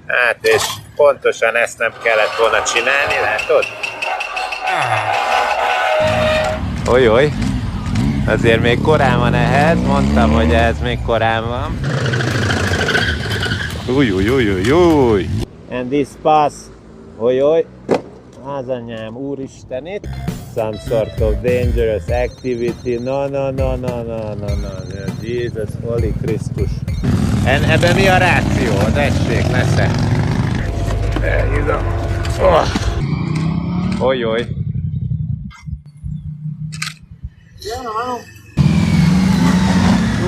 Hát és pontosan ezt nem kellett volna csinálni, látod? Ojoj, azért még korán van ehhez, mondtam, hogy ez még korán van. Új. And this pass, ojoj, házanyám, úristenit. Some sort of dangerous activity, no, Jesus, Holy Krisztus. Ebben mi a ráció? Tessék, nesze. Ojoj.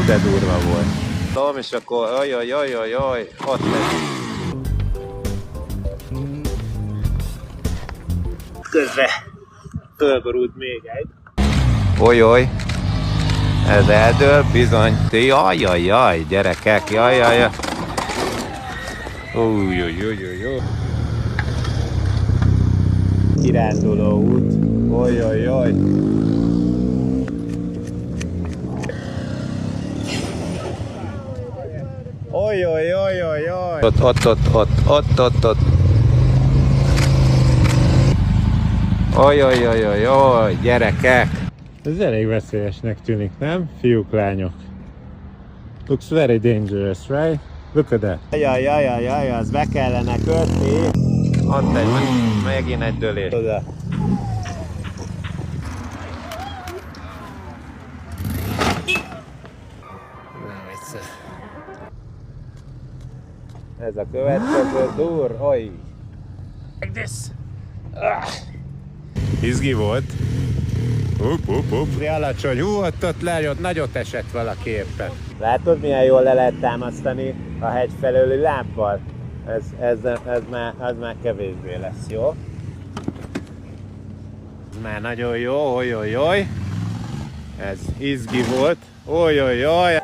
De durva volt. Tudom, és akkor ojoj, ott lesz. Közben fölborult még egy. Ojoj. Ez eldől, bizony. Jaj, gyerekek, jaj. Új. Kiránduló út. Ojoj. Ojoj. Ott. Ojoj, gyerekek. Ez elég veszélyesnek tűnik, nem? Fiúk, lányok. Looks very dangerous, right? Look at that. Jaj, az be kellene kötni. Ott megint egy dőlés. Oda. Ez a következő dur, oj. Like this. Izgi volt. Alacsony, ott lejött, nagyot esett valaki éppen. Látod, milyen jól le lehet támasztani a hegy felőli lábbal? Ez már kevésbé lesz, jó? Ez már nagyon jó, ojoj. Ez izgi volt, ojoj.